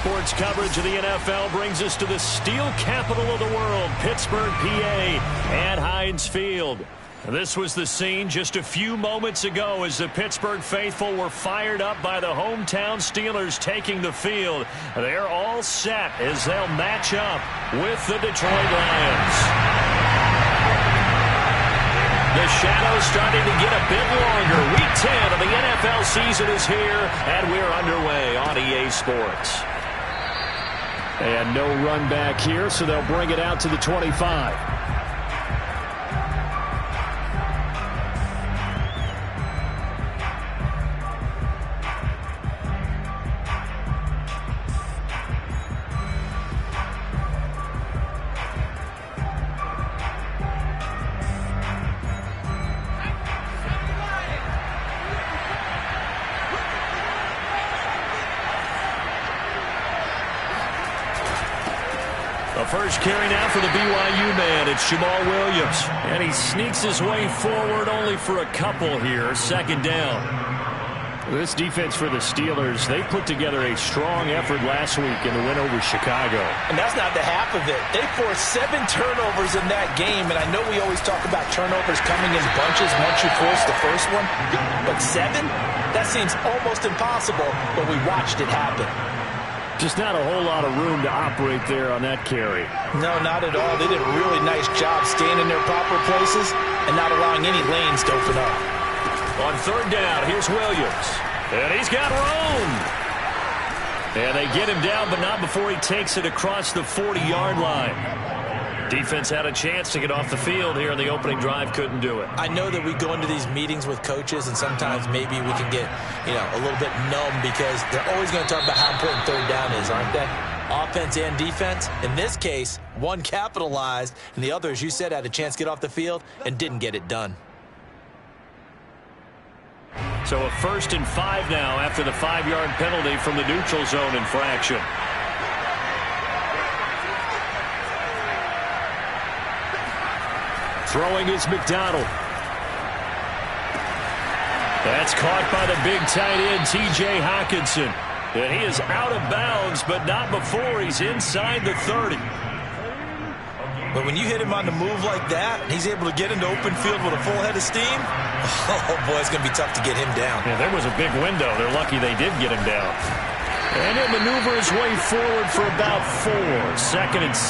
Sports coverage of the NFL brings us to the steel capital of the world, Pittsburgh, PA, at Heinz Field. This was the scene just a few moments ago as the Pittsburgh faithful were fired up by the hometown Steelers taking the field. They're all set as they'll match up with the Detroit Lions. The shadow's starting to get a bit longer. Week 10 of the NFL season is here, and we're underway on EA Sports. And no run back here, so they'll bring it out to the 25. First carry now for the BYU man. It's Jamal Williams. And he sneaks his way forward only for a couple here. Second down. This defense for the Steelers, they put together a strong effort last week in the win over Chicago. And that's not the half of it. They forced 7 turnovers in that game. And I know we always talk about turnovers coming in bunches once you force the first one. But 7? That seems almost impossible. But we watched it happen. Just not a whole lot of room to operate there on that carry. No, not at all. They did a really nice job staying in their proper places and not allowing any lanes to open up. On third down, here's Williams. And he's got room. And they get him down, but not before he takes it across the 40-yard line. Defense had a chance to get off the field here in the opening drive, couldn't do it. I know that we go into these meetings with coaches, and sometimes maybe we can get, a little bit numb because they're always going to talk about how important third down is, aren't they? Offense and defense. In this case, one capitalized, and the other, as you said, had a chance to get off the field and didn't get it done. So a 1st and 5 now after the 5-yard penalty from the neutral zone infraction. Throwing is McDonald. That's caught by the big tight end, T.J. Hockenson. And he is out of bounds, but not before he's inside the 30. But when you hit him on the move like that, he's able to get into open field with a full head of steam, oh, boy, it's going to be tough to get him down. Yeah, there was a big window. They're lucky they did get him down. And he'll maneuver his way forward for about 4. 2nd and 6.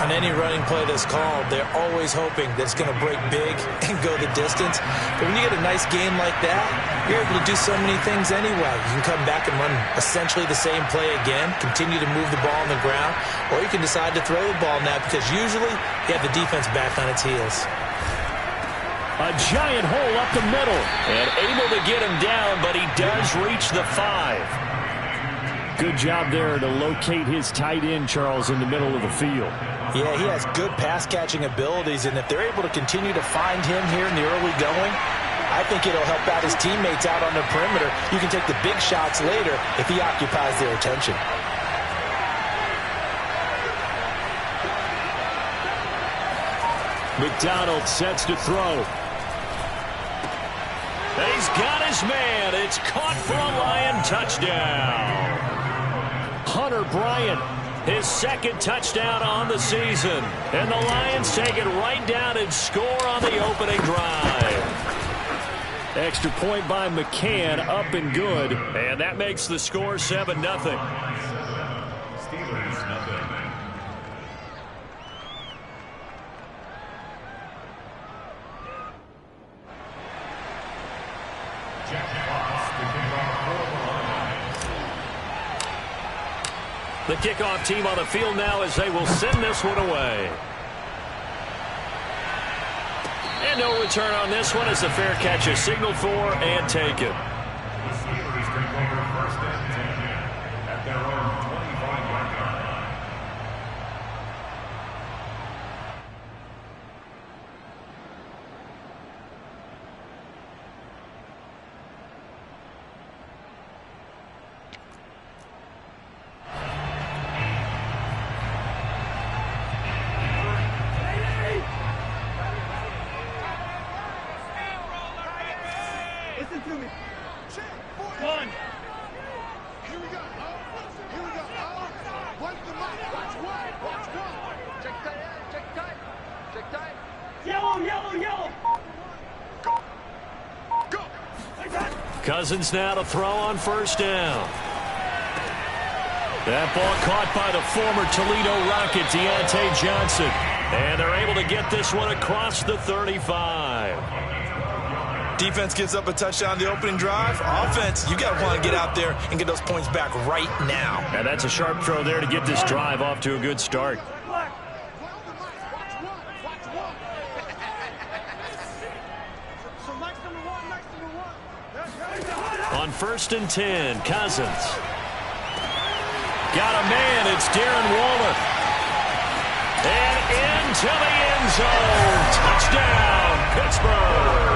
On any running play that's called, they're always hoping that it's going to break big and go the distance. But when you get a nice game like that, you're able to do so many things anyway. You can come back and run essentially the same play again, continue to move the ball on the ground, or you can decide to throw the ball now because usually you have the defense back on its heels. A giant hole up the middle and able to get him down, but he does reach the 5. Good job there to locate his tight end, Charles, in the middle of the field. Yeah, he has good pass-catching abilities, and if they're able to continue to find him here in the early going, I think it'll help out his teammates out on the perimeter. You can take the big shots later if he occupies their attention. McDonald sets to throw. He's got his man. It's caught for a Lion touchdown. Hunter Bryant, his 2nd touchdown on the season. And the Lions take it right down and score on the opening drive. Extra point by McCann, up and good. And that makes the score 7-0. Steelers, nothing. The kickoff team on the field now as they will send this one away. And no return on this one as the fair catch is signaled for and taken. The Steelers take over 1st and 10 at their own 25-yard line. Listen to me. Cousins now to throw on first down. That ball caught by the former Toledo Rocket, Deontay Johnson. And they're able to get this one across the 35. Defense gives up a touchdown the opening drive. Offense, you got to want to get out there and get those points back right now. And that's a sharp throw there to get this drive off to a good start. On 1st and 10, Cousins. Got a man, it's Darren Waller. And into the end zone. Touchdown, Pittsburgh.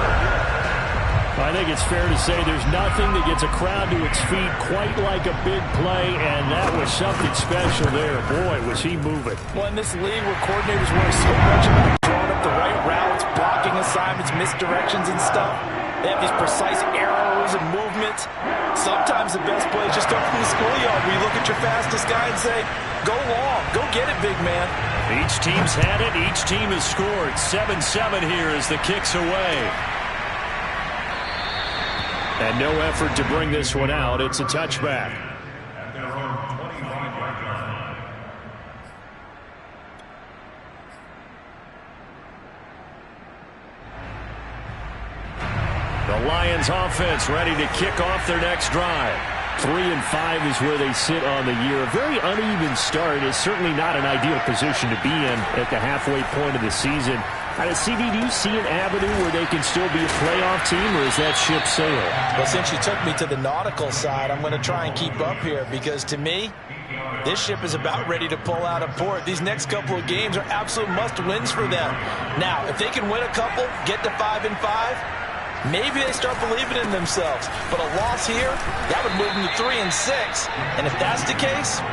I think it's fair to say there's nothing that gets a crowd to its feet quite like a big play, and that was something special there. Boy, was he moving. Well, in this league where coordinators worry so much about drawing up the right routes, blocking assignments, misdirections and stuff, they have these precise arrows and movements. Sometimes the best plays just come from the schoolyard where you look at your fastest guy and say, go long, go get it, big man. Each team's had it, each team has scored. 7-7 here as the kick's away. And no effort to bring this one out. It's a touchback. At their own 25-yard line. The Lions offense ready to kick off their next drive. 3-5 is where they sit on the year. A very uneven start is certainly not an ideal position to be in at the halfway point of the season. CD, do you see an avenue where they can still be a playoff team, or is that ship sailed? Well, since you took me to the nautical side, I'm going to try and keep up here because to me, this ship is about ready to pull out of port. These next couple of games are absolute must-wins for them. Now, if they can win a couple, get to 5-5, maybe they start believing in themselves. But a loss here, that would move them to 3-6. And if that's the case,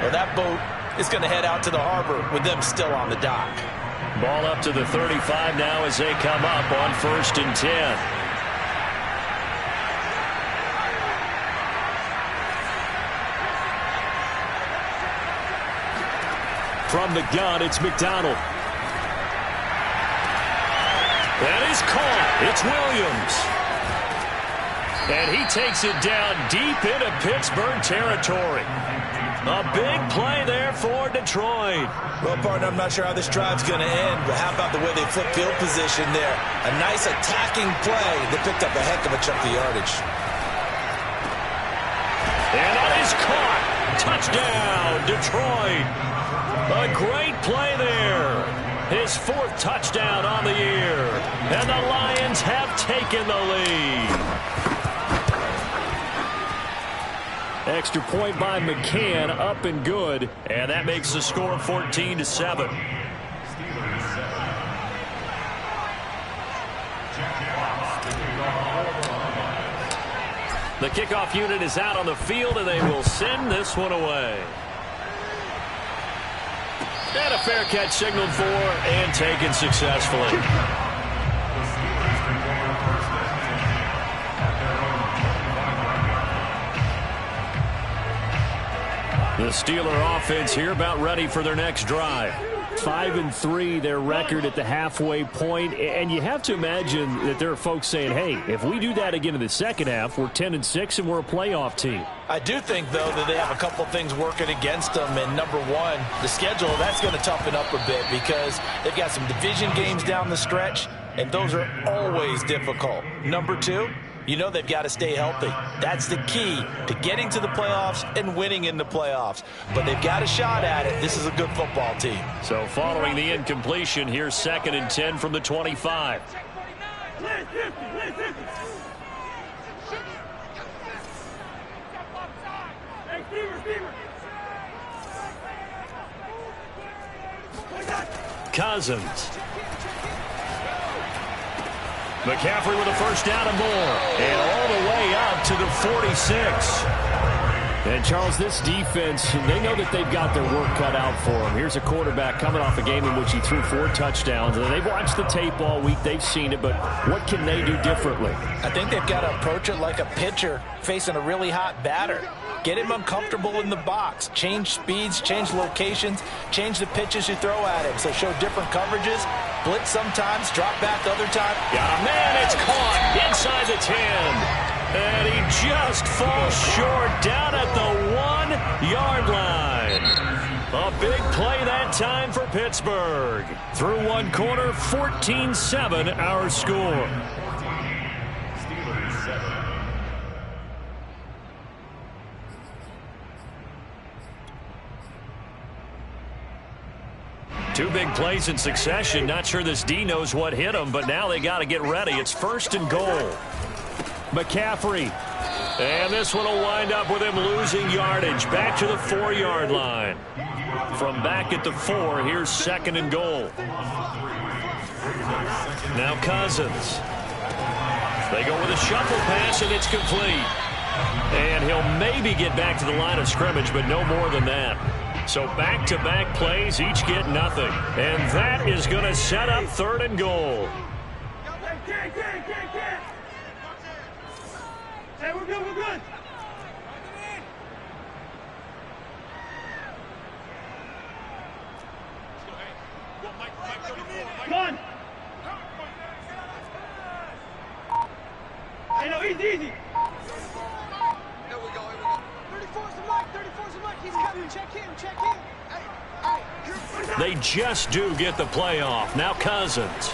well, that boat is going to head out to the harbor with them still on the dock. Ball up to the 35 now as they come up on 1st and 10. From the gun, it's McDonald. That is caught. It's Williams. And he takes it down deep into Pittsburgh territory. A big play there for Detroit. Well, partner, I'm not sure how this drive's going to end, but how about the way they flip field position there? A nice attacking play that picked up a heck of a chunk of yardage. And that is caught. Touchdown, Detroit. A great play there. His 4th touchdown on the year. And the Lions have taken the lead. Extra point by McCann, up and good. And that makes the score 14-7. The kickoff unit is out on the field, and they will send this one away. And a fair catch signaled for and taken successfully. The Steeler offense here about ready for their next drive. 5-3, their record at the halfway point, and you have to imagine that there are folks saying, hey, if we do that again in the second half, we're 10-6 and we're a playoff team. I do think, though, that they have a couple things working against them, and number one, the schedule, that's going to toughen up a bit because they've got some division games down the stretch, and those are always difficult. Number two, you know they've got to stay healthy. That's the key to getting to the playoffs and winning in the playoffs. But they've got a shot at it. This is a good football team. So following the incompletion, here's 2nd and 10 from the 25. Cousins. McCaffrey with a first down and more. And all the way up to the 46. And, Charles, this defense, they know that they've got their work cut out for them. Here's a quarterback coming off a game in which he threw 4 touchdowns. And they've watched the tape all week. They've seen it. But what can they do differently? I think they've got to approach it like a pitcher facing a really hot batter. Get him uncomfortable in the box. Change speeds, change locations, change the pitches you throw at him. So show different coverages Blitz sometimes, drop back other time. Got a man, it's caught inside the 10. And he just falls short down at the 1-yard line. A big play that time for Pittsburgh. Through one quarter, 14-7 our score. Steelers 7. Two big plays in succession. Not sure this D knows what hit him, but now they got to get ready. It's 1st and goal. McCaffrey. And this one will wind up with him losing yardage. Back to the 4-yard line. From back at the 4, here's 2nd and goal. Now Cousins. They go with a shuffle pass, and it's complete. And he'll maybe get back to the line of scrimmage, but no more than that. So back-to-back plays, each get nothing. And that is going to set up 3rd and goal. Hey, we're good, we're good. Come on. Hey, no, easy, easy. Here we go, here we go. 34's the mic, 34's the mic. He's coming, check him, check him. Hey, They just do get the play off. Now Cousins.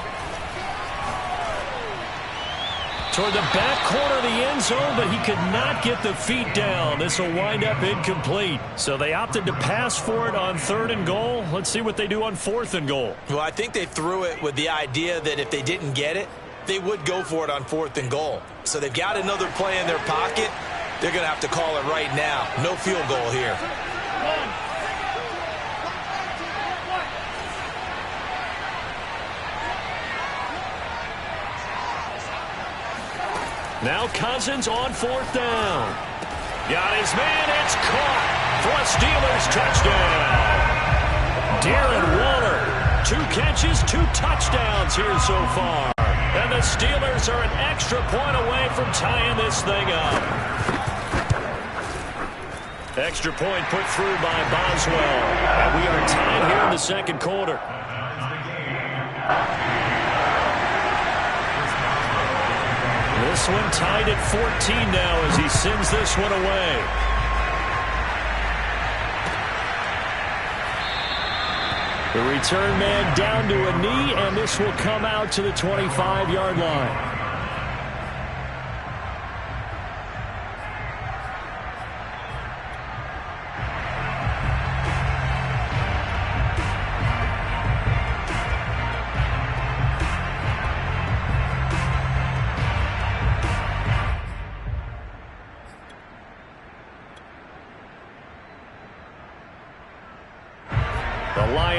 Toward the back corner of the end zone, but he could not get the feet down. This will wind up incomplete. So they opted to pass for it on 3rd and goal. Let's see what they do on 4th and goal. Well, I think they threw it with the idea that if they didn't get it, they would go for it on 4th and goal. So they've got another play in their pocket. They're going to have to call it right now. No field goal here. Now Cousins on 4th down. Got his man. It's caught for a Steelers touchdown. Darren Waller, 2 catches, 2 touchdowns here so far. And the Steelers are an extra point away from tying this thing up. Extra point put through by Boswell. And we are tied here in the 2nd quarter. This one tied at 14 now as he sends this one away. The return man down to a knee, and this will come out to the 25-yard line.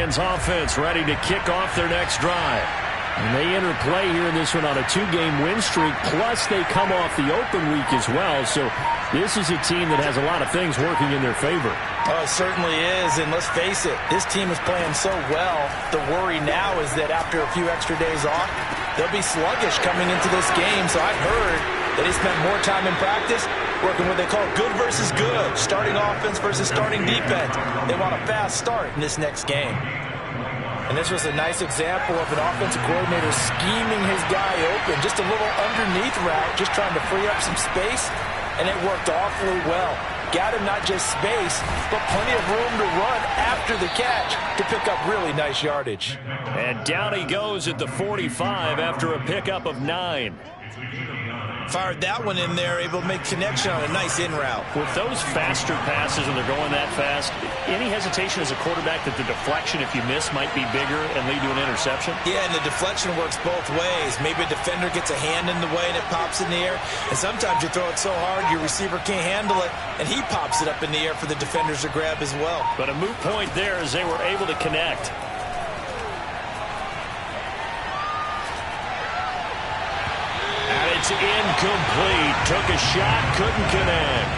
Offense ready to kick off their next drive. And they enter play here in this one on a 2-game win streak, plus they come off the open week as well. So this is a team that has a lot of things working in their favor. Oh, it certainly is, and let's face it, this team is playing so well. The worry now is that after a few extra days off, they'll be sluggish coming into this game. So I've heard that they spent more time in practice working what they call good versus good, starting offense versus starting defense. They want a fast start in this next game. And this was a nice example of an offensive coordinator scheming his guy open. Just a little underneath route, just trying to free up some space, and it worked awfully well. Got him not just space, but plenty of room to run after the catch to pick up really nice yardage. And down he goes at the 45 after a pickup of 9. Fired that one in there, able to make connection on a nice in route. With those faster passes when they're going that fast, any hesitation as a quarterback that the deflection, if you miss, might be bigger and lead to an interception? Yeah, and the deflection works both ways. Maybe a defender gets a hand in the way and it pops in the air. And sometimes you throw it so hard your receiver can't handle it, and he pops it up in the air for the defenders to grab as well. But a moot point there as they were able to connect. It's incomplete. Took a shot, couldn't connect.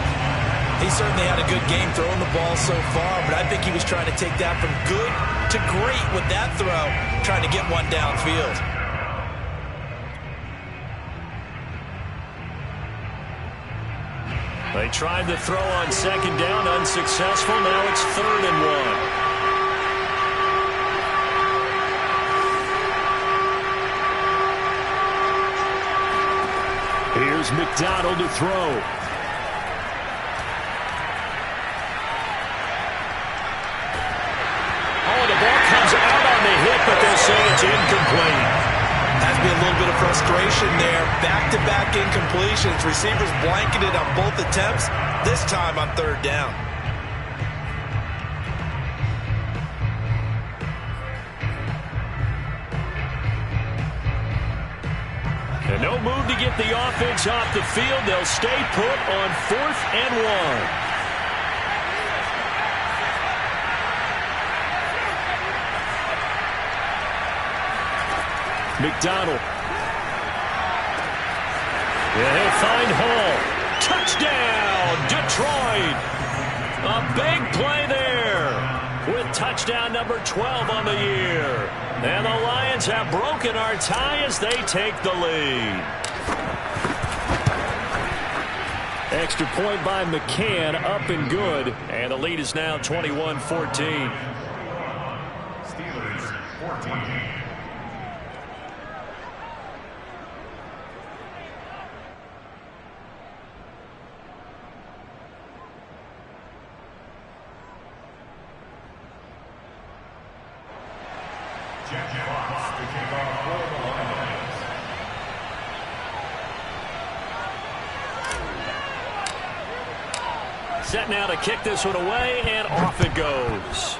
He certainly had a good game throwing the ball so far, but I think he was trying to take that from good to great with that throw, trying to get one downfield. They tried the throw on 2nd down, unsuccessful. Now it's 3rd and 1. Here's McDonald to throw. Oh, the ball comes out on the hit, but they'll say it's incomplete. Has to be a little bit of frustration there. Back-to-back incompletions. Receivers blanketed on both attempts, this time on third down. And no move to get the offense off the field. They'll stay put on 4th and 1. McDonald. Yeah, he'll find Hall. Touchdown, Detroit. A big play there with touchdown number 12 on the year. And the Lions have broken our tie as they take the lead. Extra point by McCann, up and good. And the lead is now 21-14. Steelers 14. Jack Fox to kick off for the Lions. Set now to kick this one away, and off it goes.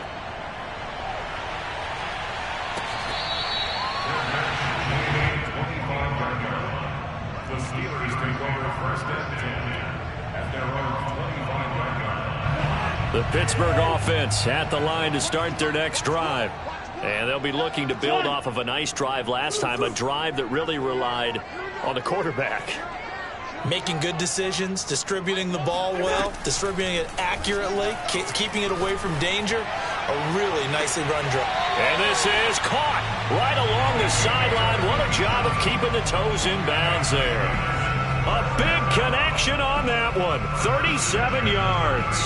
The Steelers take over 1st and 10 at their own 25-yard line. The Pittsburgh offense at the line to start their next drive. And they'll be looking to build off of a nice drive last time, a drive that really relied on the quarterback. Making good decisions, distributing the ball well, distributing it accurately, keeping it away from danger. A really nicely run drive. And this is caught right along the sideline. What a job of keeping the toes in bounds there. A big connection on that one. 37 yards.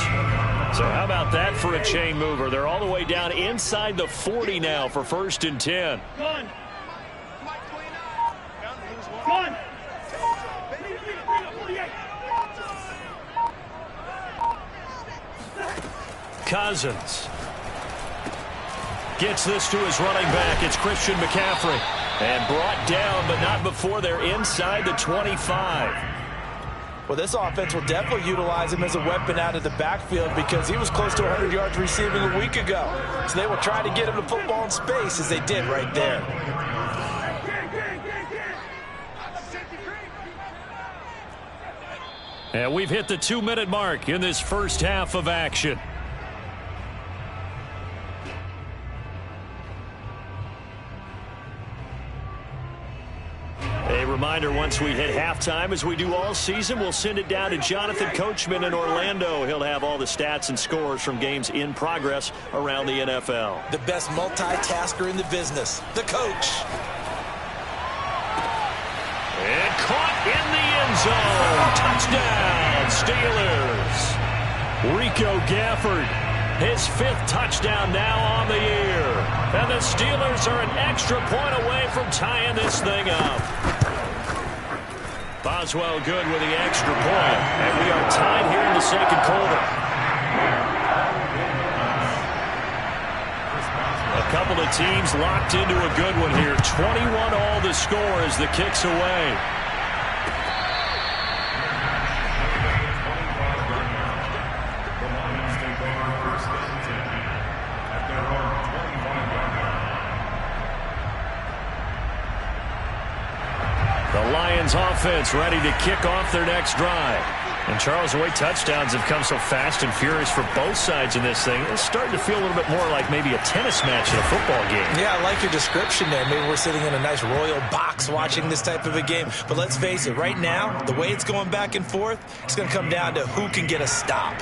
So how about that for a chain mover? They're all the way down inside the 40 now for 1st and 10. One. One. Cousins gets this to his running back. It's Christian McCaffrey. And brought down, but not before they're inside the 25. Well, this offense will definitely utilize him as a weapon out of the backfield because he was close to 100 yards receiving a week ago. So they will try to get him to football in space as they did right there. And we've hit the 2-minute mark in this first half of action. A reminder, once we hit halftime, as we do all season, we'll send it down to Jonathan Coachman in Orlando. He'll have all the stats and scores from games in progress around the NFL. The best multitasker in the business, the coach. And caught in the end zone. Touchdown, Steelers. Rico Gafford, his 5th touchdown now on the year. And the Steelers are an extra point away from tying this thing up. Boswell good with the extra point. And we are tied here in the second quarter. A couple of teams locked into a good one here. 21 all the score as the kick's away. The Lions take over 1st and 10 at their own 25-yard line. The Lions offense ready to kick off their next drive. And Charles, the way touchdowns have come so fast and furious for both sides in this thing, it's starting to feel a little bit more like maybe a tennis match in a football game. Yeah, I like your description there. Maybe we're sitting in a nice royal box watching this type of a game. But let's face it, right now, the way it's going back and forth, it's going to come down to who can get a stop.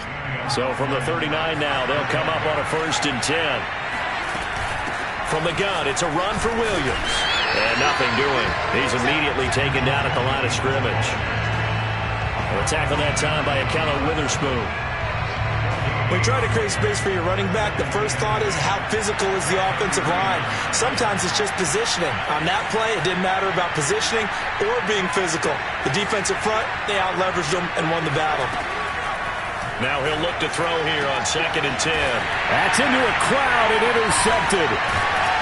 So from the 39 now, they'll come up on a 1st and 10. From the gun, it's a run for Williams. And nothing doing. He's immediately taken down at the line of scrimmage. A tackle that time by Akello Witherspoon. When you try to create space for your running back, the first thought is how physical is the offensive line. Sometimes it's just positioning. On that play, it didn't matter about positioning or being physical. The defensive front, they out-leveraged them and won the battle. Now he'll look to throw here on 2nd and 10. That's into a crowd and intercepted.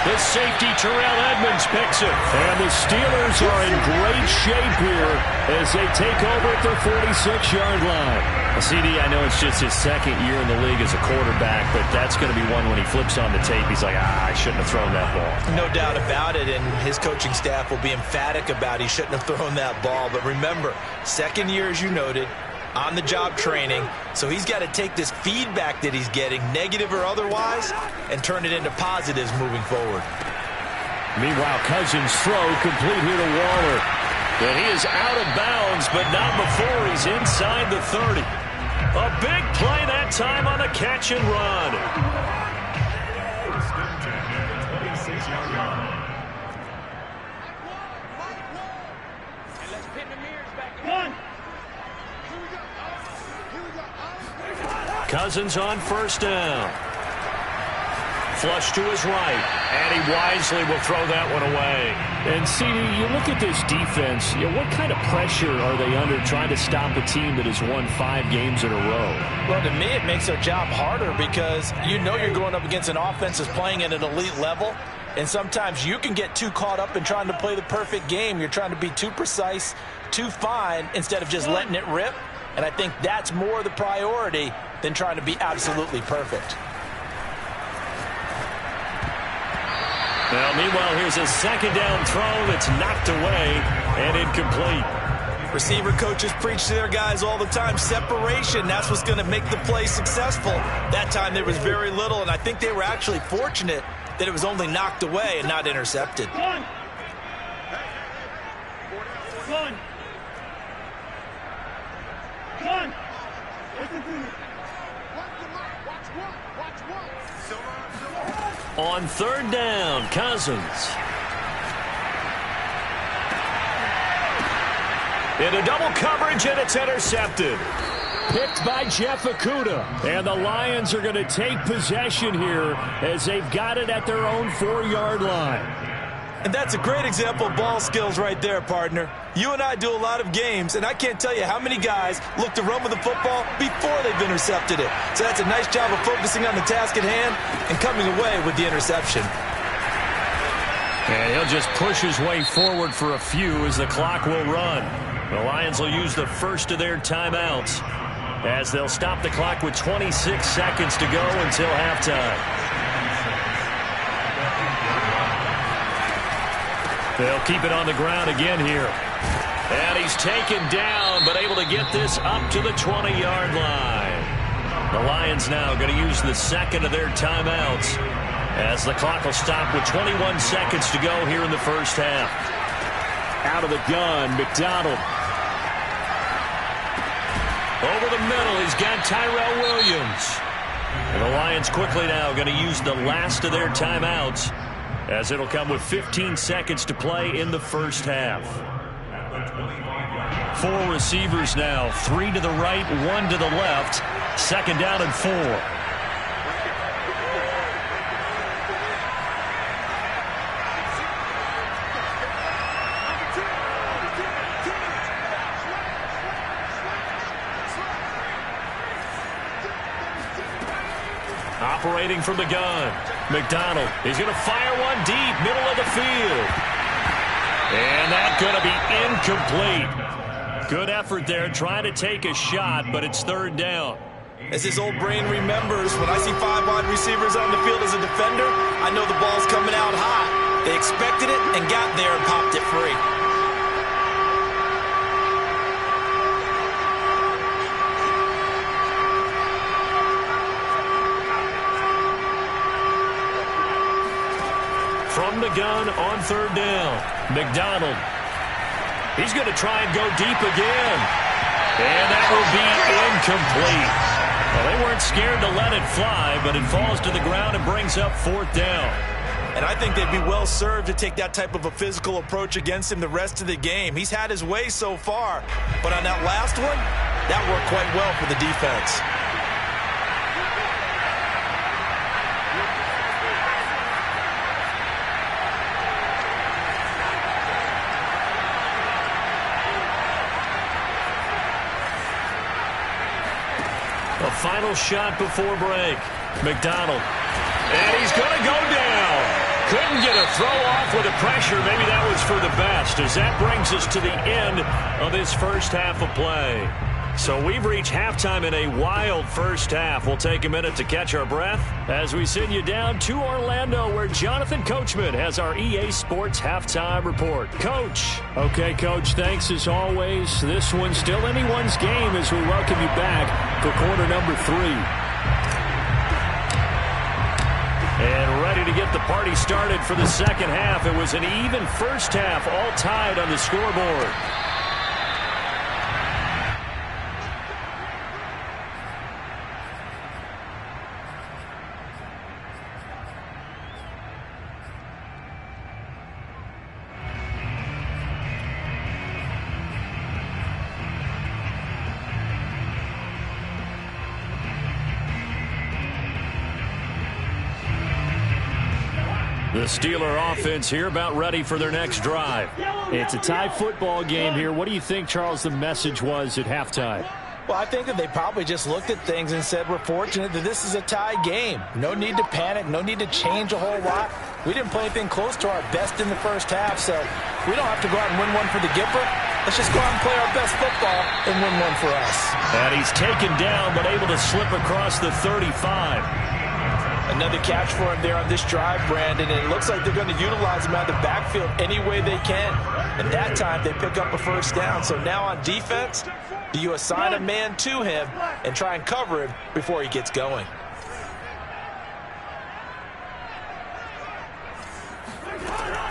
The safety, Terrell Edmunds, picks it. And the Steelers are in great shape here as they take over at their 46-yard line. Well, CD, I know it's just his 2nd year in the league as a quarterback, but that's going to be one when he flips on the tape. He's like, I shouldn't have thrown that ball. No doubt about it, and his coaching staff will be emphatic about he shouldn't have thrown that ball. But remember, 2nd year, as you noted, on-the-job training, so he's got to take this feedback that he's getting, negative or otherwise, and turn it into positives moving forward. Meanwhile, Cousins' throw complete here to Waller. And he is out of bounds, but not before he's inside the 30. A big play that time on the catch and run. First and 10 at the 26-yard line. Let's pin the mirrors back. One. Cousins on 1st down. Flush to his right, and he wisely will throw that one away. And, CD, you look at this defense, what kind of pressure are they under trying to stop a team that has won 5 games in a row? Well, to me, it makes their job harder because you know you're going up against an offense that's playing at an elite level, and sometimes you can get too caught up in trying to play the perfect game. You're trying to be too precise, too fine, instead of just letting it rip. And I think that's more the priority than trying to be absolutely perfect. Well, meanwhile, here's a 2nd down throw that's knocked away and incomplete. Receiver coaches preach to their guys all the time, separation, that's what's going to make the play successful. That time there was very little, and I think they were actually fortunate that it was only knocked away and not intercepted. One. Listen to me. Watch the mic. Watch one. On 3rd down, Cousins. Into double coverage, and it's intercepted. Picked by Jeff Okudah. And the Lions are going to take possession here as they've got it at their own 4-yard line. And that's a great example of ball skills right there, partner. You and I do a lot of games, and I can't tell you how many guys look to run with the football before they've intercepted it. So that's a nice job of focusing on the task at hand and coming away with the interception. And he'll just push his way forward for a few as the clock will run. The Lions will use the first of their timeouts as they'll stop the clock with 26 seconds to go until halftime. They'll keep it on the ground again here. And he's taken down, but able to get this up to the 20-yard line. The Lions now going to use the 2nd of their timeouts as the clock will stop with 21 seconds to go here in the first half. Out of the gun, McDonald. Over the middle, he's got Tyrell Williams. And the Lions quickly now going to use the last of their timeouts as it'll come with 15 seconds to play in the first half. 4 receivers now, 3 to the right, 1 to the left. 2nd down and 4. Operating from the gun, McDonald. He's going to fire one deep, middle of the field. And that's going to be incomplete. Good effort there, trying to take a shot, but it's 3rd down. As his old brain remembers, when I see 5 wide receivers on the field as a defender, I know the ball's coming out hot. They expected it and got there and popped it free. From the gun on 3rd down, McDonald. He's going to try and go deep again. And that will be incomplete. Well, they weren't scared to let it fly, but it falls to the ground and brings up 4th down. And I think they'd be well served to take that type of a physical approach against him the rest of the game. He's had his way so far, but on that last one, that worked quite well for the defense. A final shot before break. McDonald. And he's going to go down. Couldn't get a throw off with the pressure. Maybe that was for the best, as that brings us to the end of this first half of play. So we've reached halftime in a wild first half. We'll take a minute to catch our breath as we send you down to Orlando, where Jonathan Coachman has our EA Sports halftime report. Coach. Okay, Coach, thanks as always. This one's still anyone's game as we welcome you back for quarter number 3. And ready to get the party started for the second half. It was an even first half, all tied on the scoreboard. The Steeler offense here about ready for their next drive. It's a tie football game here. What do you think, Charles, the message was at halftime? Well, I think that they probably just looked at things and said, we're fortunate that this is a tie game. No need to panic. No need to change a whole lot. We didn't play anything close to our best in the first half, so we don't have to go out and win one for the Gipper. Let's just go out and play our best football and win one for us. And he's taken down, but able to slip across the 35. Another catch for him there on this drive, Brandon, and it looks like they're going to utilize him out of the backfield any way they can. And that time, they pick up a first down. So now on defense, do you assign a man to him and try and cover him before he gets going?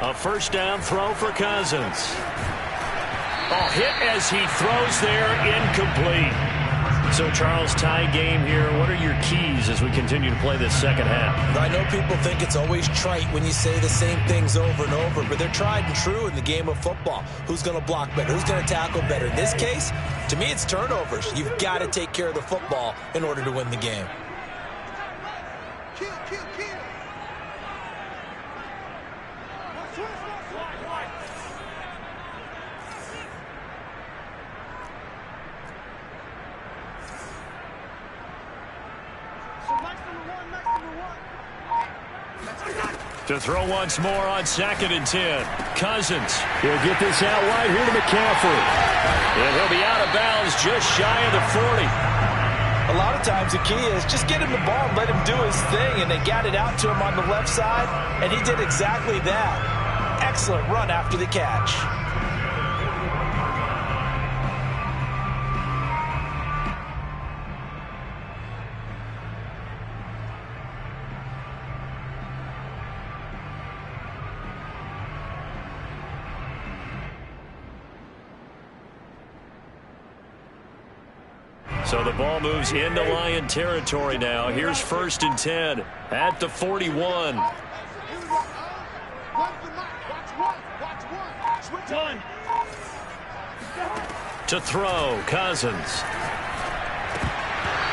A first down throw for Cousins. Oh, hit as he throws there, incomplete. So, Charles, tie game here. What are your keys as we continue to play this second half? I know people think it's always trite when you say the same things over and over, but they're tried and true in the game of football. Who's going to block better? Who's going to tackle better? In this case, to me, it's turnovers. You've got to take care of the football in order to win the game. To throw once more on 2nd and 10. Cousins. He'll get this out wide here to McCaffrey. And he'll be out of bounds just shy of the 40. A lot of times the key is just get him the ball and let him do his thing, and they got it out to him on the left side, and he did exactly that. Excellent run after the catch. So the ball moves into Lion territory now. Here's 1st and 10 at the 41. To throw, Cousins.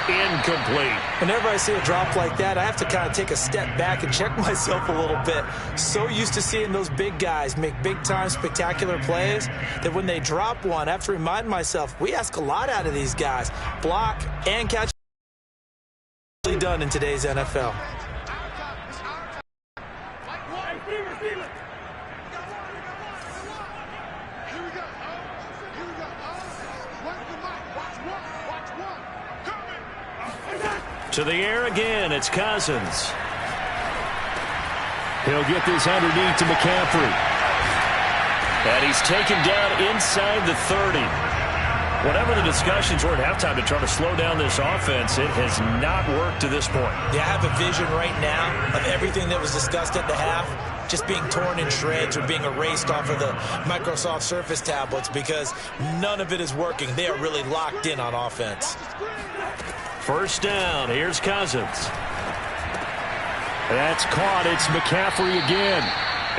Incomplete. Whenever I see a drop like that, I have to kind of take a step back and check myself a little bit. So used to seeing those big guys make big-time spectacular plays that when they drop one, I have to remind myself, we ask a lot out of these guys. Block and catch. Done in today's NFL. To the air again, it's Cousins. He'll get this underneath to McCaffrey. And he's taken down inside the 30. Whatever the discussions were at halftime to try to slow down this offense, it has not worked to this point. Yeah, I have a vision right now of everything that was discussed at the half just being torn in shreds or being erased off of the Microsoft Surface tablets because none of it is working. They are really locked in on offense. First down, here's Cousins. That's caught. It's McCaffrey again.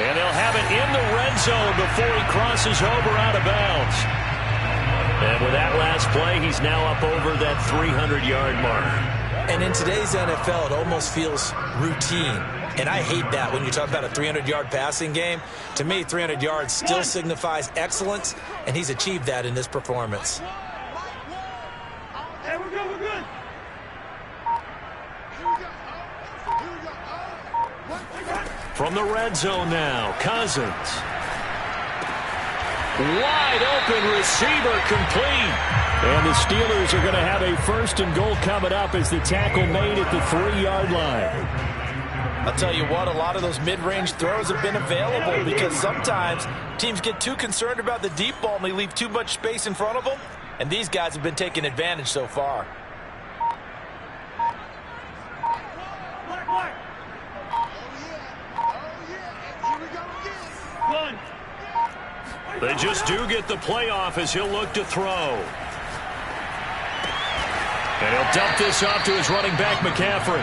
And they'll have it in the red zone before he crosses over out of bounds. And with that last play, he's now up over that 300-yard mark. And in today's NFL, it almost feels routine. And I hate that when you talk about a 300-yard passing game. To me, 300 yards still signifies excellence, and he's achieved that in this performance. From the red zone now, Cousins. Wide open receiver, complete. And the Steelers are going to have a 1st and goal coming up as the tackle made at the 3-yard line. I'll tell you what, a lot of those mid-range throws have been available because sometimes teams get too concerned about the deep ball and they leave too much space in front of them, and these guys have been taking advantage so far. They just do get the playoff as he'll look to throw. And he'll dump this off to his running back, McCaffrey.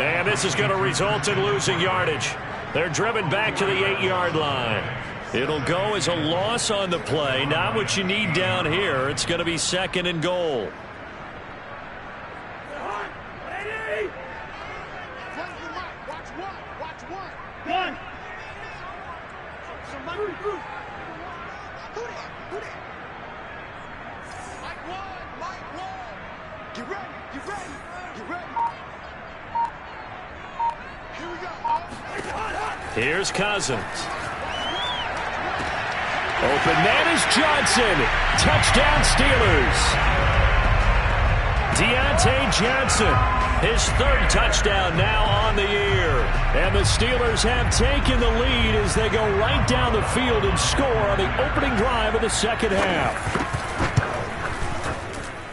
And this is going to result in losing yardage. They're driven back to the 8-yard line. It'll go as a loss on the play. Not what you need down here. It's going to be 2nd and goal. Here's Cousins. Open man is Johnson. Touchdown Steelers. Deontay Johnson, his 3rd touchdown now on the year. And the Steelers have taken the lead as they go right down the field and score on the opening drive of the 2nd half.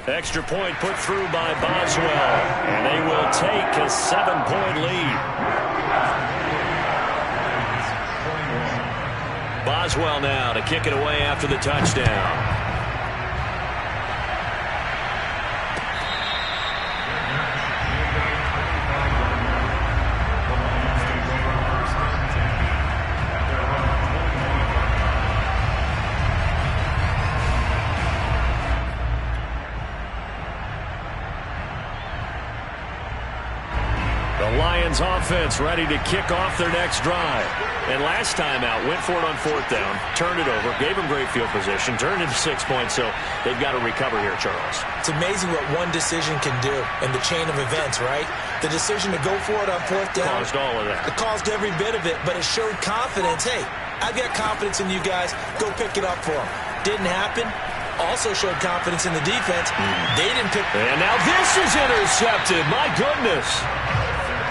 Extra point put through by Boswell, and they will take a 7-point lead. Boswell now to kick it away after the touchdown. Offense ready to kick off their next drive. And last time out, went for it on 4th down, turned it over, gave them great field position, turned into 6 points, so they've got to recover here, Charles. It's amazing what one decision can do in the chain of events, right? The decision to go for it on 4th down. Caused all of that. It caused every bit of it, but it showed confidence. Hey, I've got confidence in you guys. Go pick it up for them. Didn't happen. Also showed confidence in the defense. They didn't pick. And now this is intercepted. My goodness.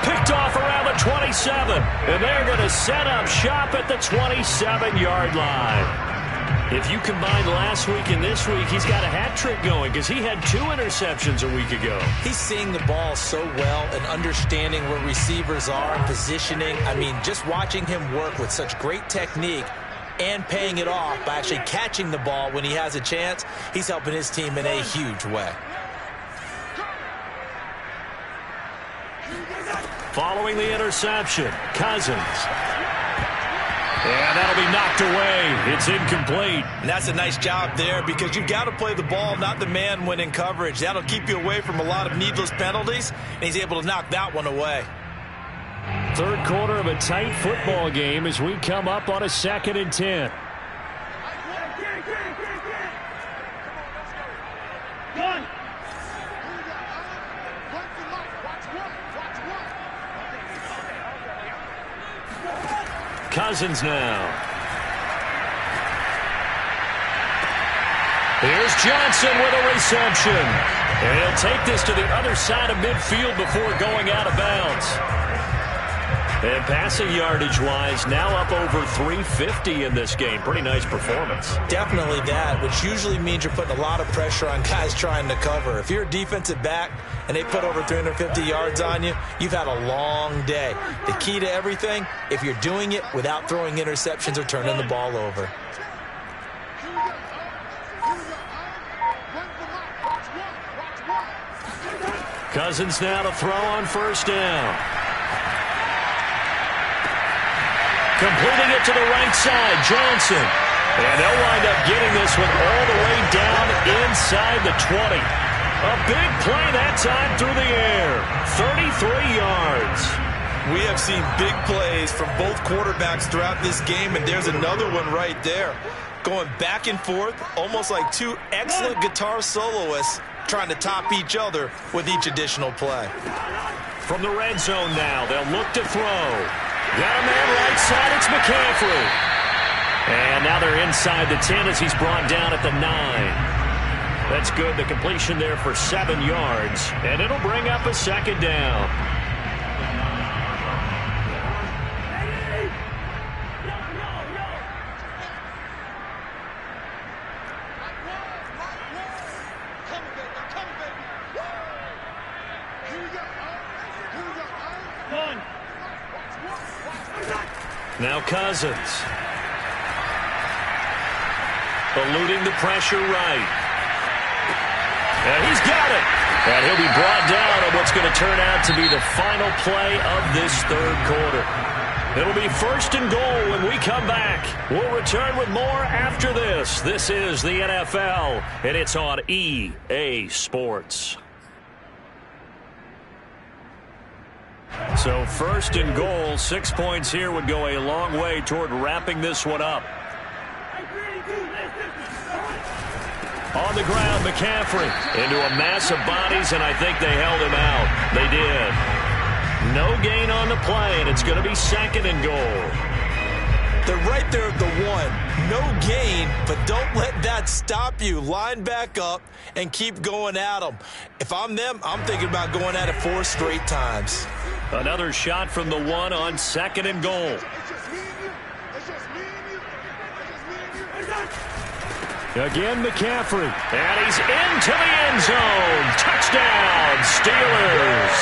Picked off around the 27. And they're going to set up shop at the 27-yard line. If you combine last week and this week, he's got a hat trick going because he had 2 interceptions a week ago. He's seeing the ball so well and understanding where receivers are, positioning. I mean, just watching him work with such great technique and paying it off by actually catching the ball when he has a chance, he's helping his team in a huge way. Following the interception, Cousins. And that'll be knocked away. It's incomplete. And that's a nice job there because you've got to play the ball, not the man when in coverage. That'll keep you away from a lot of needless penalties, and he's able to knock that one away. 3rd quarter of a tight football game as we come up on a 2nd and 10. Cousins now. Here's Johnson with a reception. And he'll take this to the other side of midfield before going out of bounds. And passing yardage-wise, now up over 350 in this game. Pretty nice performance. Definitely that, which usually means you're putting a lot of pressure on guys trying to cover. If you're a defensive back and they put over 350 yards on you, you've had a long day. The key to everything, if you're doing it without throwing interceptions or turning the ball over. Cousins now to throw on 1st down. Completing it to the right side, Johnson. And they'll wind up getting this one all the way down inside the 20. A big play that time through the air. 33 yards. We have seen big plays from both quarterbacks throughout this game, and there's another one right there. Going back and forth, almost like 2 excellent guitar soloists trying to top each other with each additional play. From the red zone now, they'll look to throw. Got a man right side. It's McCaffrey. And now they're inside the 10 as he's brought down at the 9. That's good. The completion there for 7 yards. And it'll bring up a second down. Now Cousins. Eluding the pressure right. And he's got it. And he'll be brought down on what's going to turn out to be the final play of this third quarter. It'll be 1st and goal when we come back. We'll return with more after this. This is the NFL, and it's on EA Sports. So 1st and goal, 6 points here would go a long way toward wrapping this one up. On the ground, McCaffrey into a mass of bodies, and I think they held him out. They did. No gain on the play, and it's going to be 2nd and goal. They're right there at the 1. No gain, but don't let that stop you. Line back up and keep going at them. If I'm them, I'm thinking about going at it 4 straight times. Another shot from the 1 on 2nd and goal. Again, McCaffrey. And he's into the end zone. Touchdown, Steelers.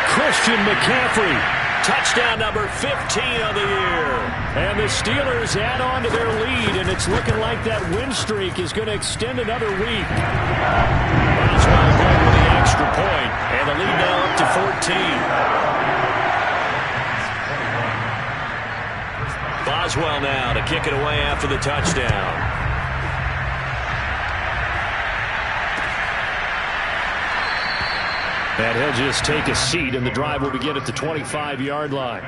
Christian McCaffrey. Touchdown number 15 of the year. And the Steelers add on to their lead, and it's looking like that win streak is going to extend another week. Boswell going with the extra point, and the lead now up to 14. Boswell now to kick it away after the touchdown. And he'll just take a seat, and the drive will begin at the 25-yard line.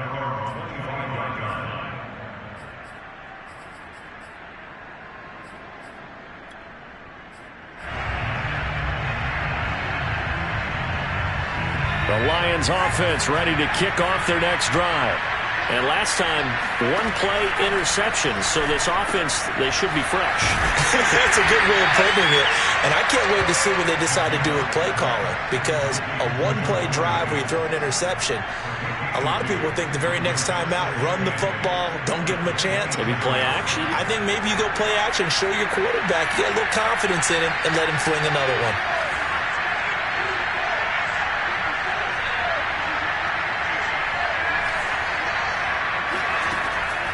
The Lions offense ready to kick off their next drive. And last time, 1-play interception, so this offense, they should be fresh. That's a good way of putting it. And I can't wait to see what they decide to do with play calling, because a 1-play drive where you throw an interception, a lot of people think the very next time out, run the football, don't give them a chance. Maybe play action? I think maybe you go play action, show your quarterback, get a little confidence in him, and let him fling another one.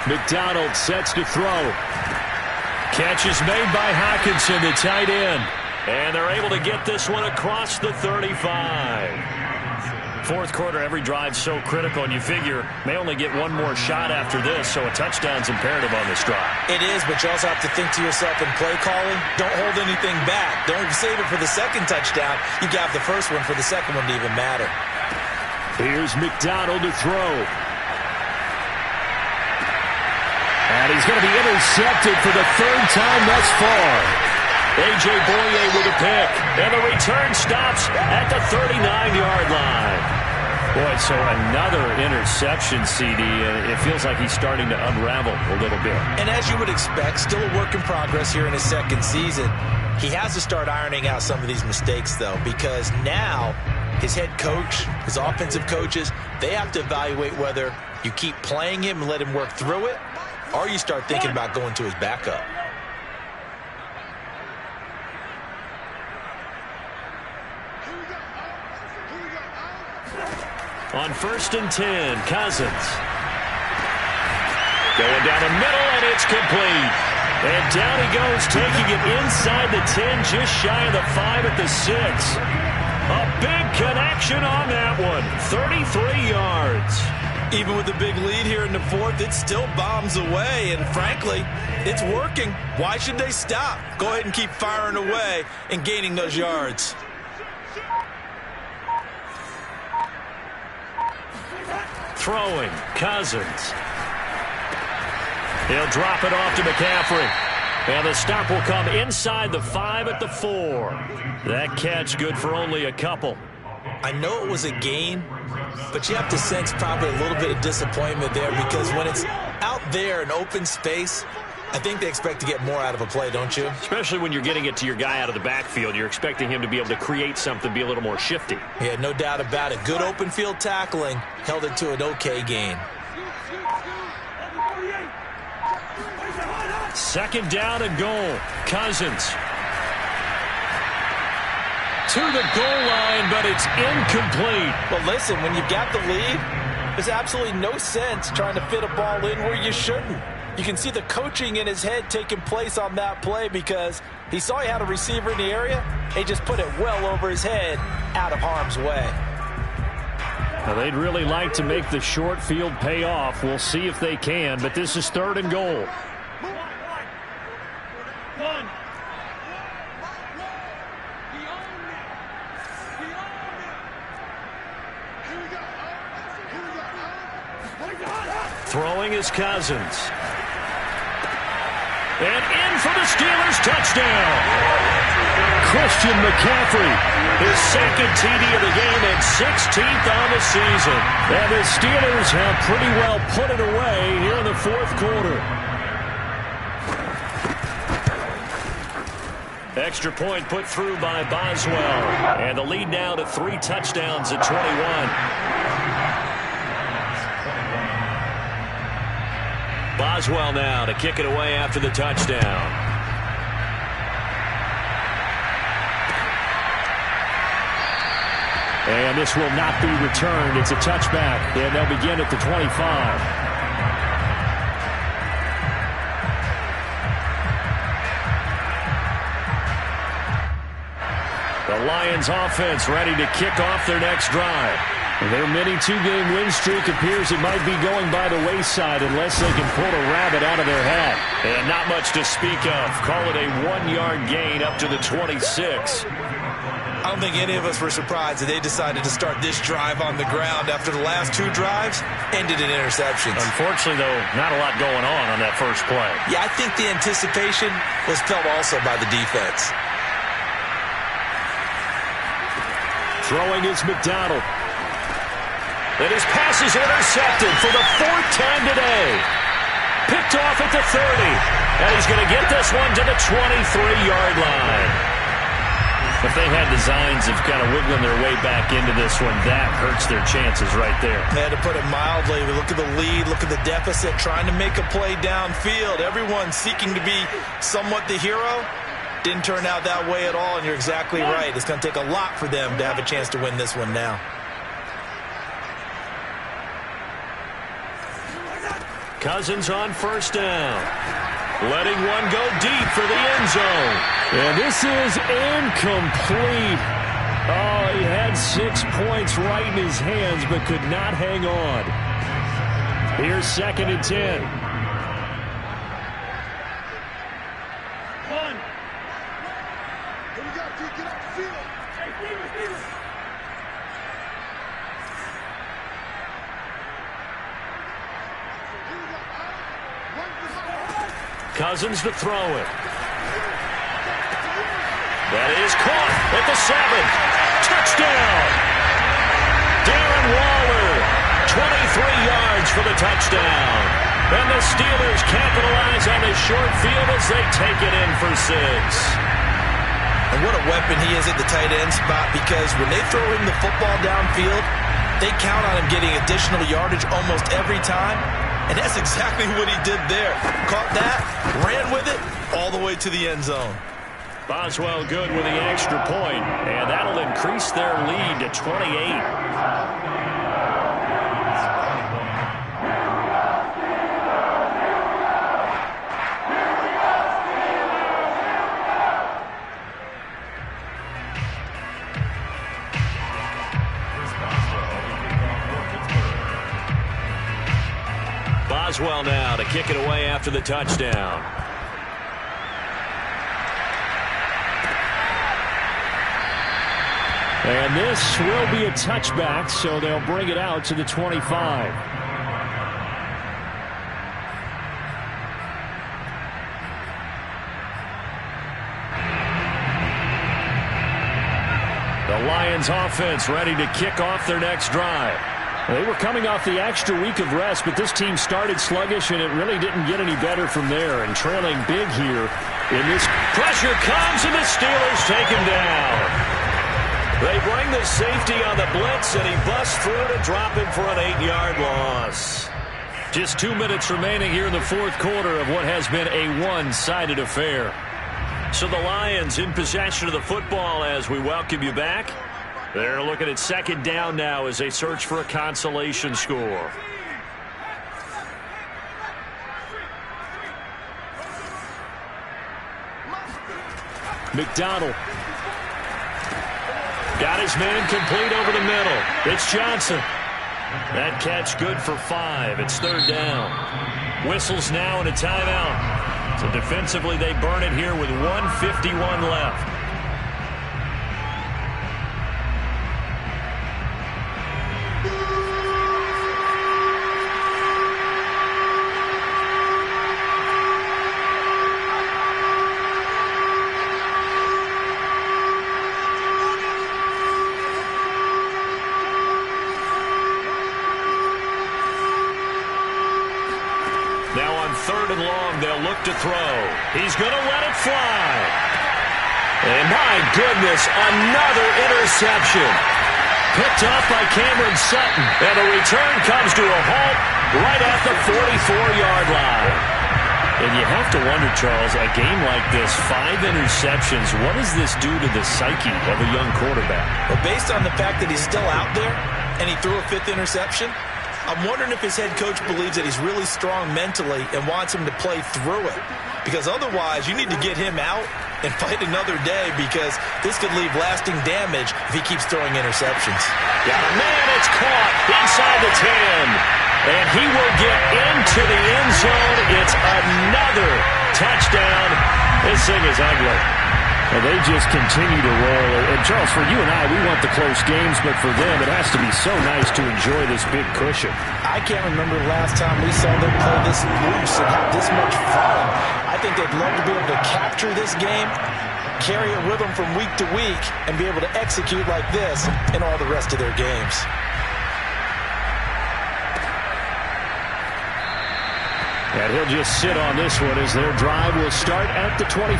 McDonald sets to throw. Catch is made by Hockenson, the tight end. And they're able to get this one across the 35. Fourth quarter, every drive's so critical, and you figure may only get one more shot after this, so a touchdown's imperative on this drive. It is, but you also have to think to yourself in play calling, don't hold anything back. Don't save it for the second touchdown. You got the first one for the second one to even matter. Here's McDonald to throw. And he's going to be intercepted for the 3rd time thus far. A.J. Boye with a pick. And the return stops at the 39-yard line. Boy, so another interception, CD. It feels like he's starting to unravel a little bit. And as you would expect, still a work in progress here in his 2nd season. He has to start ironing out some of these mistakes, though, because now his head coach, his offensive coaches, they have to evaluate whether you keep playing him and let him work through it, or you start thinking about going to his backup. On 1st and 10, Cousins. Going down the middle, and it's complete. And down he goes, taking it inside the 10, just shy of the 5 at the 6. A big connection on that one. 33 yards. Even with the big lead here in the 4th, it still bombs away, and frankly, it's working. Why should they stop? Go ahead and keep firing away and gaining those yards. Throwing, Cousins. He'll drop it off to McCaffrey. And the stop will come inside the 5 at the 4. That catch good for only a couple. I know it was a gain, but you have to sense probably a little bit of disappointment there because when it's out there in open space, I think they expect to get more out of a play, don't you? Especially when you're getting it to your guy out of the backfield. You're expecting him to be able to create something, be a little more shifty. Yeah, no doubt about it. Good open field tackling held it to an okay gain. Second down and goal. Cousins to the goal line, but it's incomplete. Well, listen, when you've got the lead, there's absolutely no sense trying to fit a ball in where you shouldn't. You can see the coaching in his head taking place on that play because he saw he had a receiver in the area. He just put it well over his head, out of harm's way. Now, they'd really like to make the short field pay off. We'll see if they can, but this is third and goal. Throwing is Cousins. And in for the Steelers, touchdown. Christian McCaffrey, his second TD of the game and 16th on the season. And the Steelers have pretty well put it away here in the fourth quarter. Extra point put through by Boswell. And the lead now to 3 touchdowns at 21. Boswell now to kick it away after the touchdown. And this will not be returned. It's a touchback, and they'll begin at the 25. The Lions offense ready to kick off their next drive. Their mini 2-game win streak appears it might be going by the wayside unless they can pull a rabbit out of their hat. And not much to speak of. Call it a 1-yard gain up to the 26. I don't think any of us were surprised that they decided to start this drive on the ground after the last 2 drives ended in interceptions. Unfortunately, though, not a lot going on that first play. Yeah, I think the anticipation was felt also by the defense. Throwing is McDonald. And his pass is intercepted for the 4th time today. Picked off at the 30. And he's going to get this one to the 23-yard line. If they had designs of kind of wiggling their way back into this one, that hurts their chances right there. They had to put it mildly. Look at the lead. Look at the deficit. Trying to make a play downfield. Everyone seeking to be somewhat the hero. Didn't turn out that way at all, and you're exactly right. It's going to take a lot for them to have a chance to win this one now. Cousins on first down. Letting one go deep for the end zone. And this is incomplete. Oh, he had 6 points right in his hands but could not hang on. Here's 2nd and 10. Cousins to throw it. That is caught at the 7. Touchdown! Darren Waller, 23 yards for the touchdown. And the Steelers capitalize on the short field as they take it in for 6. And what a weapon he is at the tight end spot, because when they throw him the football downfield, they count on him getting additional yardage almost every time. And that's exactly what he did there. Caught that, ran with it, all the way to the end zone. Boswell good with the extra point, and that'll increase their lead to 28. Boswell now to kick it away after the touchdown. And this will be a touchback, so they'll bring it out to the 25. The Lions offense ready to kick off their next drive. They were coming off the extra week of rest, but this team started sluggish, and it really didn't get any better from there. And trailing big here in this. Pressure comes, and the Steelers take him down. They bring the safety on the blitz, and he busts through to drop him for an 8-yard loss. Just 2 minutes remaining here in the fourth quarter of what has been a one-sided affair. So the Lions in possession of the football as we welcome you back. They're looking at second down now as they search for a consolation score. McDonald. Got his man complete over the middle. It's Johnson. That catch good for 5. It's third down. Whistles now and a timeout. So defensively they burn it here with 1:51 left. Now on third and long, they'll look to throw. He's going to let it fly. And my goodness, another interception. Picked off by Cameron Sutton. And the return comes to a halt right at the 44-yard line. And you have to wonder, Charles, a game like this, 5 interceptions, what does this do to the psyche of a young quarterback? Well, based on the fact that he's still out there and he threw a 5th interception, I'm wondering if his head coach believes that he's really strong mentally and wants him to play through it. Because otherwise, you need to get him out and fight another day, because this could leave lasting damage if he keeps throwing interceptions. Got a man, it's caught inside the 10. And he will get into the end zone. It's another touchdown. This thing is ugly. Well, they just continue to roll. And, Charles, for you and I, we want the close games, but for them, it has to be so nice to enjoy this big cushion. I can't remember the last time we saw them play this loose and have this much fun. I think they'd love to be able to capture this game, carry it with them from week to week, and be able to execute like this in all the rest of their games. And he'll just sit on this one as their drive will start at the 25.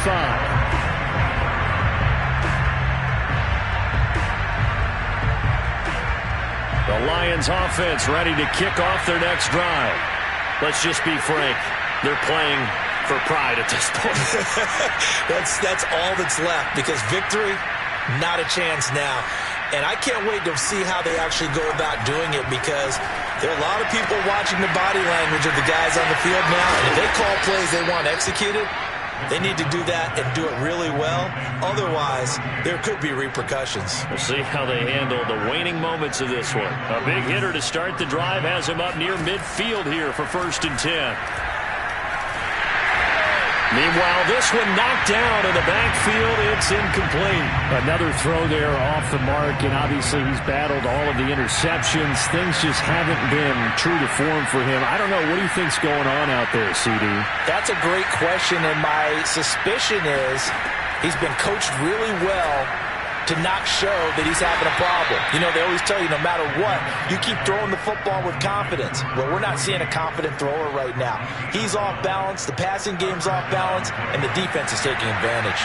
The Lions offense ready to kick off their next drive. Let's just be frank. They're playing for pride at this point. That's all that's left, because victory, not a chance now. And I can't wait to see how they actually go about doing it, because there are a lot of people watching the body language of the guys on the field now. And if they call plays they want executed, they need to do that and do it really well. Otherwise, there could be repercussions. We'll see how they handle the waning moments of this one. A big hitter to start the drive has him up near midfield here for 1st and 10. Meanwhile, this one knocked down in the backfield. It's incomplete. Another throw there off the mark, and obviously he's battled all of the interceptions. Things just haven't been true to form for him. I don't know. What do you think's going on out there, CD? That's a great question, and my suspicion is he's been coached really well to not show that he's having a problem. You know, they always tell you no matter what, you keep throwing the football with confidence. Well, we're not seeing a confident thrower right now. He's off balance, the passing game's off balance, and the defense is taking advantage.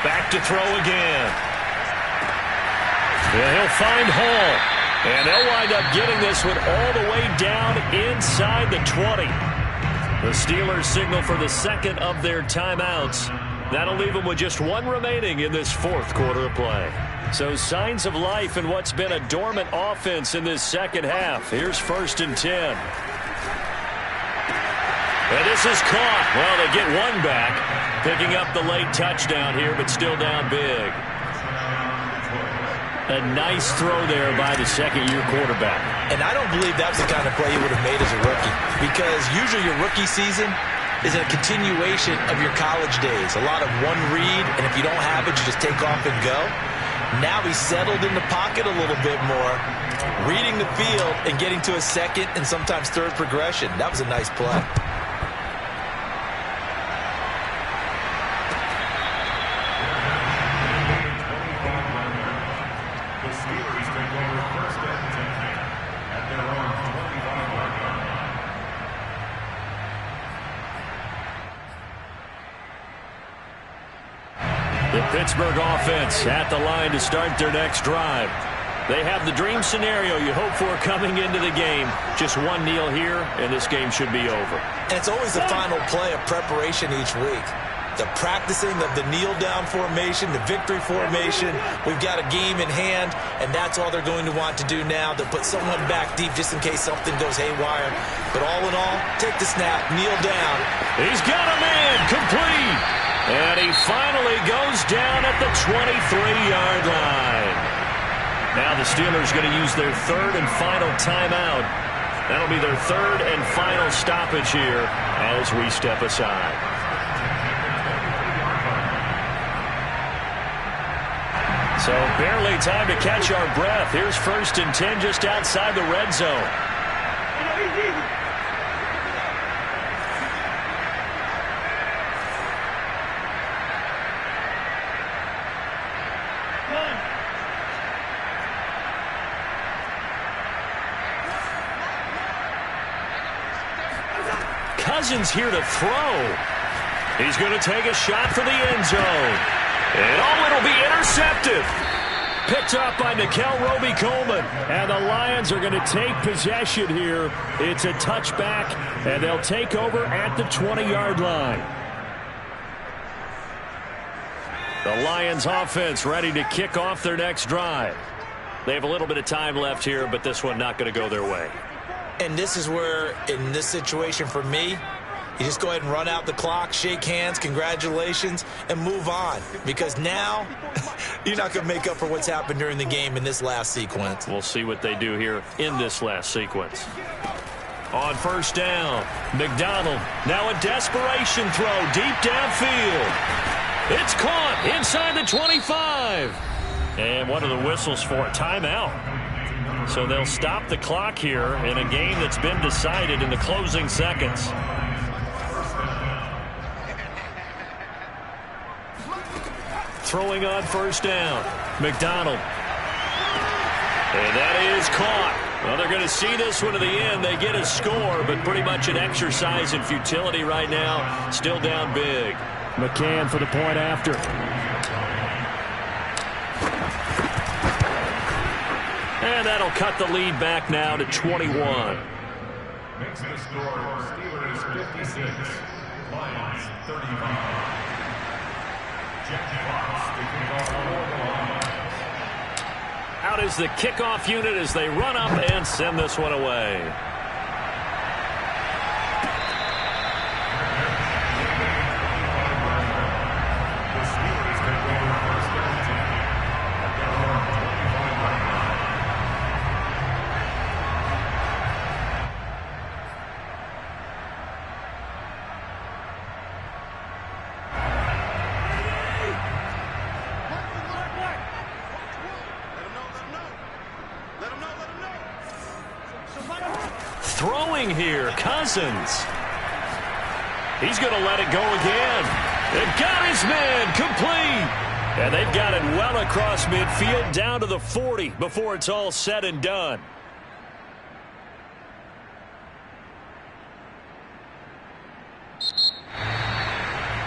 Back to throw again. And he'll find Hall. And they'll wind up getting this one all the way down inside the 20. The Steelers signal for the second of their timeouts. That'll leave them with just one remaining in this fourth quarter of play. So signs of life in what's been a dormant offense in this second half. Here's 1st and 10. And this is caught. Well, they get one back, picking up the late touchdown here, but still down big. A nice throw there by the second-year quarterback. And I don't believe that's the kind of play he would have made as a rookie, because usually your rookie season is a continuation of your college days. A lot of one read, and if you don't have it, you just take off and go. Now he's settled in the pocket a little bit more, reading the field and getting to a second and sometimes third progression. That was a nice play. The Pittsburgh offense at the line to start their next drive. They have the dream scenario you hope for coming into the game. Just one kneel here, and this game should be over. And it's always the final play of preparation each week. The practicing of the kneel-down formation, the victory formation. We've got a game in hand, and that's all they're going to want to do now. They'll put someone back deep just in case something goes haywire. But all in all, take the snap, kneel down. He's got a man, complete. And he finally goes down at the 23-yard line. Now the Steelers going to use their third and final timeout. That'll be their third and final stoppage here as we step aside. So barely time to catch our breath. Here's 1st and 10 just outside the red zone. Cousins here to throw. He's going to take a shot for the end zone. And it'll be intercepted. Picked up by Nickell Robey-Coleman. And the Lions are going to take possession here. It's a touchback, and they'll take over at the 20-yard line. The Lions offense ready to kick off their next drive. They have a little bit of time left here, but this one not going to go their way. And this is where, in this situation for me, you just go ahead and run out the clock, shake hands, congratulations, and move on. Because now, you're not going to make up for what's happened during the game in this last sequence. We'll see what they do here in this last sequence. On 1st down, McDonald. Now a desperation throw deep downfield. It's caught inside the 25. And one of the whistles for a timeout. So they'll stop the clock here in a game that's been decided in the closing seconds. Throwing on 1st down. McDonald. And that is caught. Well, they're going to see this one to the end. They get a score, but pretty much an exercise in futility right now. Still down big. McCann for the point after. And that'll cut the lead back now to 21. Makes the score Steelers 56, Lions 35. Jack Fox to kick off the line. Out is the kickoff unit as they run up and send this one away. Throwing here, Cousins. He's going to let it go again. They've got his man complete. And they've got it well across midfield down to the 40 before it's all said and done.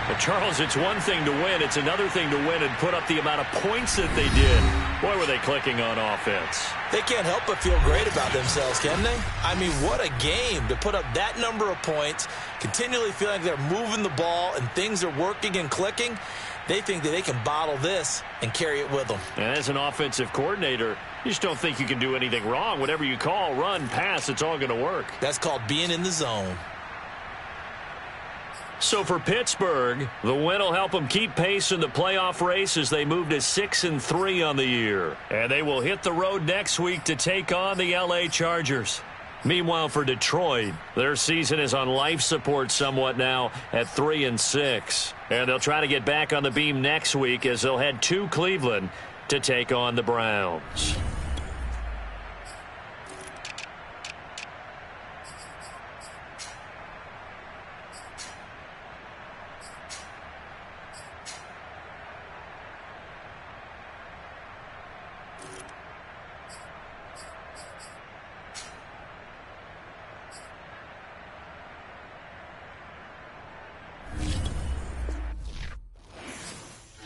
But Charles, it's one thing to win. It's another thing to win and put up the amount of points that they did. Boy, were they clicking on offense. They can't help but feel great about themselves, can they? I mean, what a game to put up that number of points, continually feeling like they're moving the ball and things are working and clicking. They think that they can bottle this and carry it with them. And as an offensive coordinator, you just don't think you can do anything wrong. Whatever you call, run, pass, it's all going to work. That's called being in the zone. So for Pittsburgh, the win will help them keep pace in the playoff race as they move to 6-3 on the year. And they will hit the road next week to take on the LA Chargers. Meanwhile, for Detroit, their season is on life support somewhat now at 3-6. And they'll try to get back on the beam next week as they'll head to Cleveland to take on the Browns.